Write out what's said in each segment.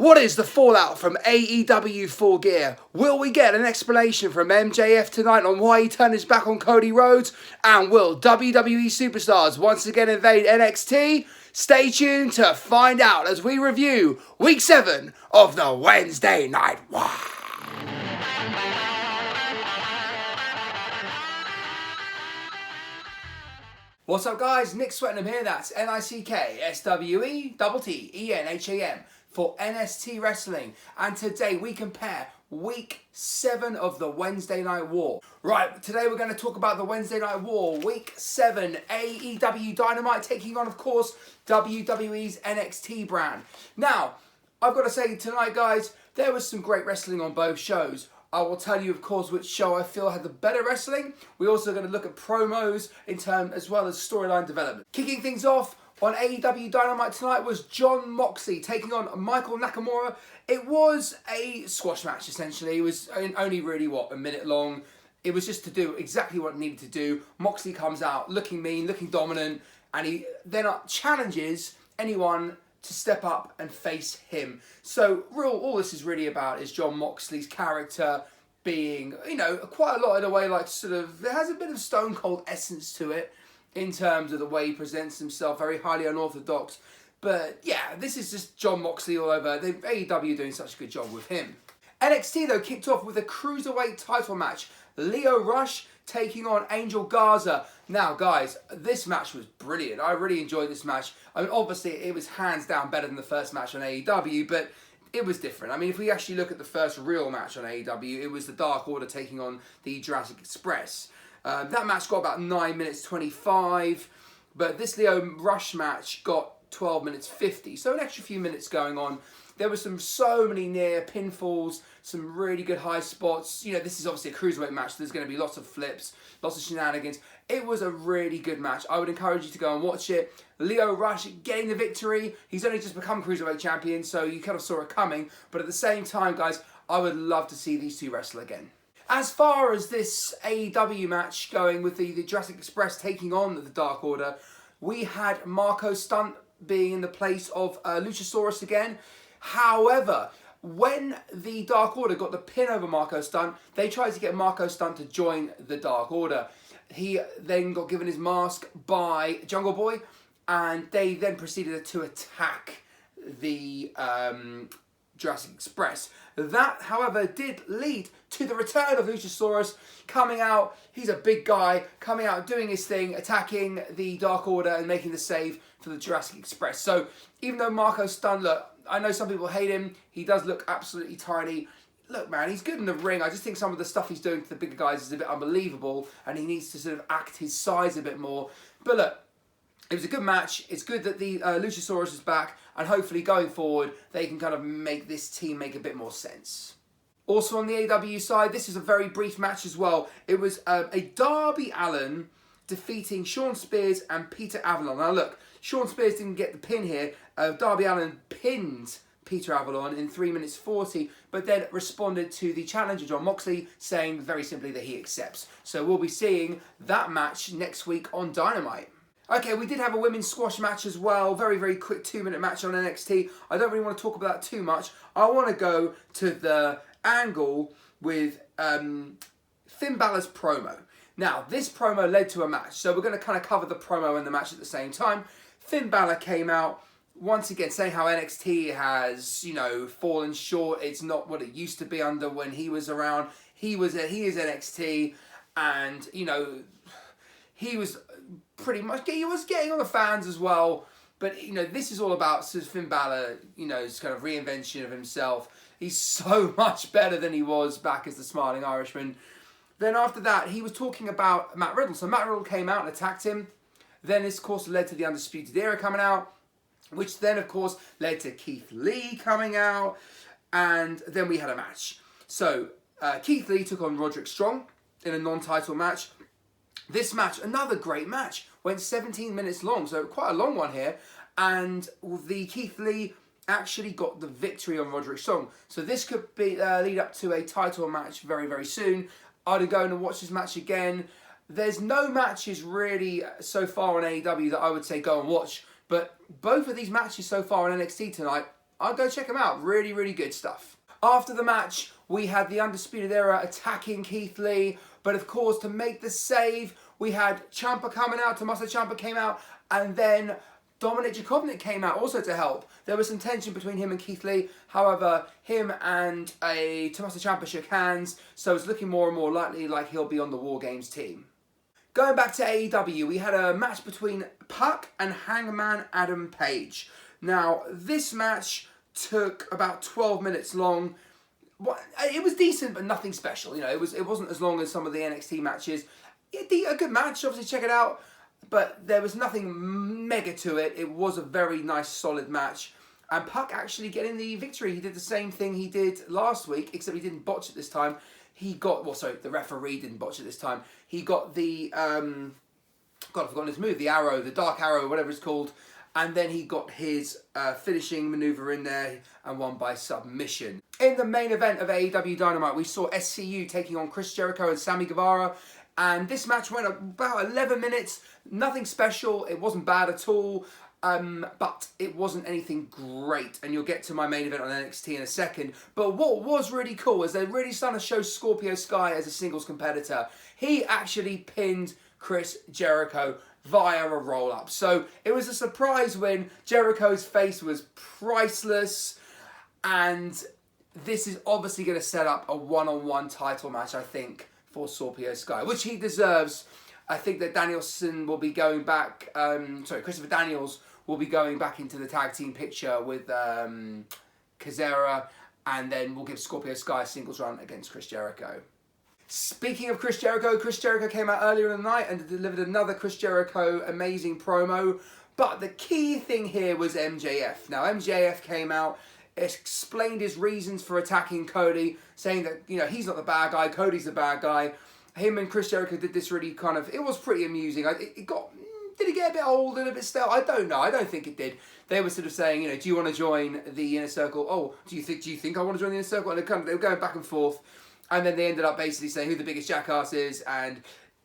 What is the fallout from AEW Full Gear? Will we get an explanation from MJF tonight on why he turned his back on Cody Rhodes? And will WWE Superstars once again invade NXT? Stay tuned to find out as we review Week 7 of the Wednesday Night War. What's up guys, Nick Swettenham here, that's NICKSWETTENHAM for NST Wrestling, and today we compare Week 7 of the Wednesday Night War. Right, today we're going to talk about the Wednesday Night War, Week 7, AEW Dynamite taking on, of course, WWE's NXT brand. Now, I've got to say tonight guys, there was some great wrestling on both shows. I will tell you, of course, which show I feel had the better wrestling. We're also going to look at promos in terms as well as storyline development. Kicking things off on AEW Dynamite tonight was Jon Moxley taking on Michael Nakamura. It was a squash match, essentially. It was only really, a minute long. It was just to do exactly what it needed to do. Moxley comes out looking mean, looking dominant, and he then challenges anyone to step up and face him. So all this is really about is Jon Moxley's character being, quite a lot in a way like there has a bit of Stone Cold essence to it in terms of the way he presents himself, very highly unorthodox. But yeah, this is just Jon Moxley all over. AEW doing such a good job with him. NXT though kicked off with a Cruiserweight title match. Lio Rush taking on Angel Garza. Now guys, this match was brilliant. I really enjoyed this match. I mean, obviously it was hands down better than the first match on AEW, but it was different. I mean, if we actually look at the first real match on AEW, it was the Dark Order taking on the Jurassic Express. That match got about 9 minutes 25, but this Lio Rush match got 12 minutes 50, so an extra few minutes going on. There were so many near pinfalls, some really good high spots. This is obviously a cruiserweight match, so there's going to be lots of flips, lots of shenanigans. It was a really good match. I would encourage you to go and watch it. Lio Rush getting the victory. He's only just become cruiserweight champion, so you kind of saw it coming. But at the same time, guys, I would love to see these two wrestle again. As far as this AEW match going with the Jurassic Express taking on the Dark Order, we had Marco Stunt being in the place of Luchasaurus again. However, when the Dark Order got the pin over Marco Stunt, they tried to get Marco Stunt to join the Dark Order. He then got given his mask by Jungle Boy, and they then proceeded to attack the Jurassic Express. That, however, did lead to the return of Luchasaurus coming out. He's a big guy, coming out, doing his thing, attacking the Dark Order and making the save for the Jurassic Express. So, even though Marco Stunt, look, I know some people hate him. He does look absolutely tiny. Look, man, he's good in the ring. I just think some of the stuff he's doing to the bigger guys is a bit unbelievable, and he needs to sort of act his size a bit more. But look, it was a good match. It's good that the Luchasaurus is back, and hopefully going forward, they can kind of make this team make a bit more sense. Also on the AEW side, this is a very brief match as well. It was a Darby Allin defeating Shawn Spears and Peter Avalon. Now look, Shawn Spears didn't get the pin here. Darby Allin pinned Peter Avalon in 3 minutes 40, but then responded to the challenger Jon Moxley, saying very simply that he accepts. So we'll be seeing that match next week on Dynamite. Okay, we did have a women's squash match as well. Very, very quick 2-minute match on NXT. I don't really want to talk about that too much. I want to go to the angle with Finn Balor's promo. Now, this promo led to a match, so we're going to kind of cover the promo and the match at the same time. Finn Balor came out, once again, saying how NXT has, fallen short. It's not what it used to be under when he was around. He is NXT, and, he was pretty much, he was getting on the fans as well. But, this is all about Finn Balor, his kind of reinvention of himself. He's so much better than he was back as the Smiling Irishman. Then after that, he was talking about Matt Riddle. So Matt Riddle came out and attacked him. Then this, of course, led to the Undisputed Era coming out, which then, of course, led to Keith Lee coming out. And then we had a match. So Keith Lee took on Roderick Strong in a non-title match. This match, another great match, went 17 minutes long, so quite a long one here. And the Keith Lee actually got the victory on Roderick Strong. So this could be lead up to a title match very, very soon. I'd go and watch this match again. There's no matches really so far on AEW that I would say go and watch. But both of these matches so far on NXT tonight, I'll go check them out. Really, really good stuff. After the match, we had the Undisputed Era attacking Keith Lee, but of course, to make the save, we had Ciampa coming out, Tommaso Ciampa came out, and then Dominik Djokovic came out also to help. There was some tension between him and Keith Lee. However, him and Tommaso Ciampa shook hands, so it's looking more and more likely like he'll be on the War Games team. Going back to AEW, we had a match between Puck and Hangman Adam Page. Now, this match took about 12 minutes long. It was decent, but nothing special. You know, it wasn't as long as some of the NXT matches. A good match, obviously, check it out. But there was nothing mega to it. It was a very nice, solid match. And Puck actually getting the victory. He did the same thing he did last week, except he didn't botch it this time. The referee didn't botch it this time. He got the, I've forgotten his move, the arrow, the dark arrow, whatever it's called. And then he got his finishing maneuver in there and won by submission. In the main event of AEW Dynamite, we saw SCU taking on Chris Jericho and Sammy Guevara. And this match went about 11 minutes. Nothing special. It wasn't bad at all. But it wasn't anything great. And you'll get to my main event on NXT in a second. But what was really cool is they're really starting to show Scorpio Sky as a singles competitor. He actually pinned Chris Jericho via a roll-up. So it was a surprise win. Jericho's face was priceless. And this is obviously going to set up a one-on-one title match, I think, for Scorpio Sky, which he deserves. I think that Danielson will be going back, Christopher Daniels will be going back into the tag team picture with Kazera, and then we'll give Scorpio Sky a singles run against Chris Jericho. Speaking of Chris Jericho came out earlier in the night and delivered another Chris Jericho amazing promo. But the key thing here was MJF. Now, MJF came out, explained his reasons for attacking Cody, saying that, you know, he's not the bad guy, Cody's the bad guy. Him and Chris Jericho did this really it was pretty amusing. Did it get a bit old and a bit stale? I don't know. I don't think it did. They were sort of saying, you know, do you want to join the Inner Circle? Oh, do you think I want to join the Inner Circle? And they were going back and forth. And then they ended up basically saying who the biggest jackass is. And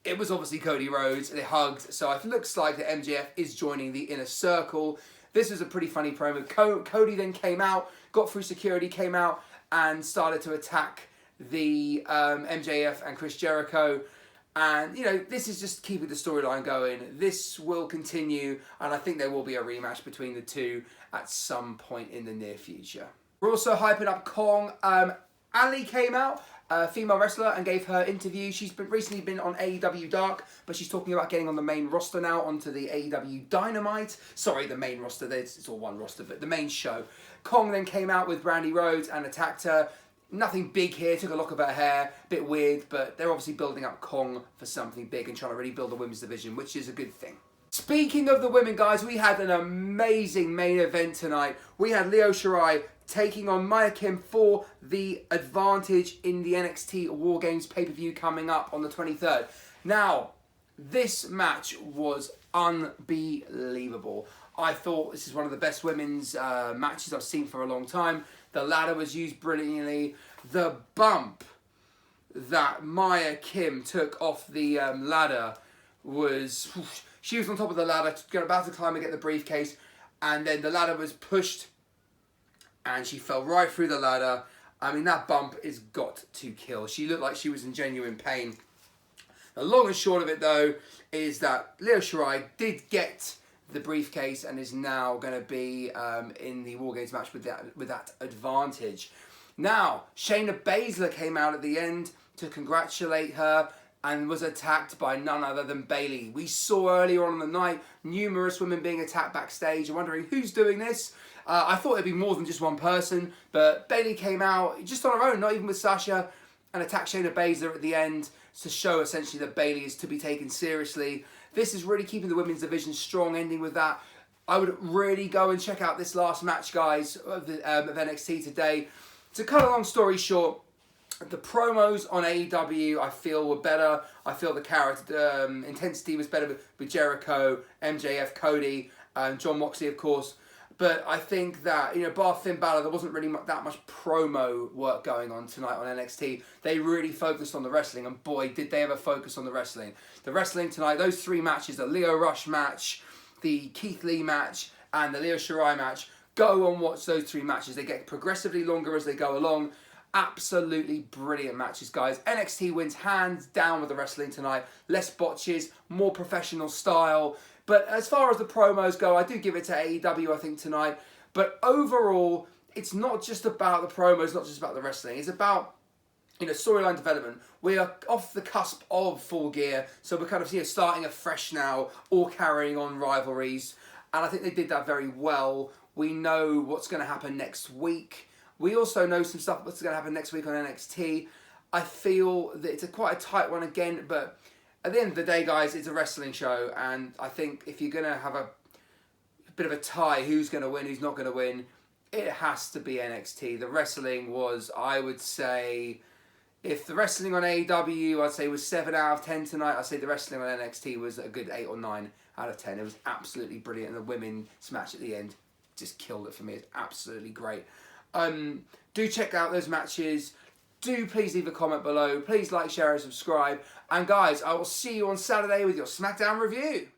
it was obviously Cody Rhodes. They hugged. So it looks like that MJF is joining the Inner Circle. This was a pretty funny promo. Cody then came out, got through security, came out and started to attack the MJF and Chris Jericho. And, you know, this is just keeping the storyline going. This will continue, and I think there will be a rematch between the two at some point in the near future. We're also hyping up Kong. Ali came out, a female wrestler, and gave her interview. She's recently been on AEW Dark, but she's talking about getting on the main roster now, onto the AEW Dynamite. Sorry, the main roster. It's all one roster, but the main show. Kong then came out with Brandy Rhodes and attacked her. Nothing big here, took a lock of her hair, bit weird, but they're obviously building up Kong for something big and trying to really build the women's division, which is a good thing. Speaking of the women, guys, we had an amazing main event tonight. We had Io Shirai taking on Mia Kim for the advantage in the NXT War Games pay-per-view coming up on the 23rd. Now, this match was unbelievable. I thought this is one of the best women's matches I've seen for a long time. The ladder was used brilliantly. The bump that Mia Kim took off the ladder was... She was on top of the ladder, about to climb and get the briefcase, and then the ladder was pushed, and she fell right through the ladder. I mean, that bump is got to kill. She looked like she was in genuine pain. The long and short of it, though, is that Io Shirai did get the briefcase and is now going to be in the War Games match with that advantage. Now, Shayna Baszler came out at the end to congratulate her and was attacked by none other than Bayley. We saw earlier on in the night numerous women being attacked backstage. I'm wondering who's doing this. I thought it'd be more than just one person, but Bayley came out just on her own, not even with Sasha, and attacked Shayna Baszler at the end to show essentially that Bayley is to be taken seriously. This is really keeping the women's division strong, ending with that. I would really go and check out this last match, guys, of NXT today. To cut a long story short, the promos on AEW, I feel, were better. I feel the character intensity was better with Jericho, MJF, Cody, John Moxley, of course. But I think that, bar Finn Balor, there wasn't really that much promo work going on tonight on NXT. They really focused on the wrestling, and boy, did they ever focus on the wrestling. The wrestling tonight, those three matches, the Lio Rush match, the Keith Lee match, and the Io Shirai match, Go and watch those 3 matches. They get progressively longer as they go along. Absolutely brilliant matches, guys. NXT wins hands down with the wrestling tonight. Less botches, more professional style. But as far as the promos go, I do give it to AEW, I think, tonight. But overall, it's not just about the promos, not just about the wrestling. It's about, storyline development. We are off the cusp of Full Gear, so we're kind of starting afresh now, all carrying on rivalries. And I think they did that very well. We know what's going to happen next week. We also know some stuff that's going to happen next week on NXT. I feel that it's quite a tight one again, but at the end of the day, guys, it's a wrestling show, and I think if you're going to have a bit of a tie, who's going to win, who's not going to win, it has to be NXT. The wrestling was, I would say, if the wrestling on AEW, I'd say was 7 out of 10 tonight, I'd say the wrestling on NXT was a good 8 or 9 out of 10. It was absolutely brilliant, and the women's match at the end just killed it for me. It's absolutely great. Do check out those matches. Do please leave a comment below. Please like, share, and subscribe. And guys, I will see you on Saturday with your SmackDown review.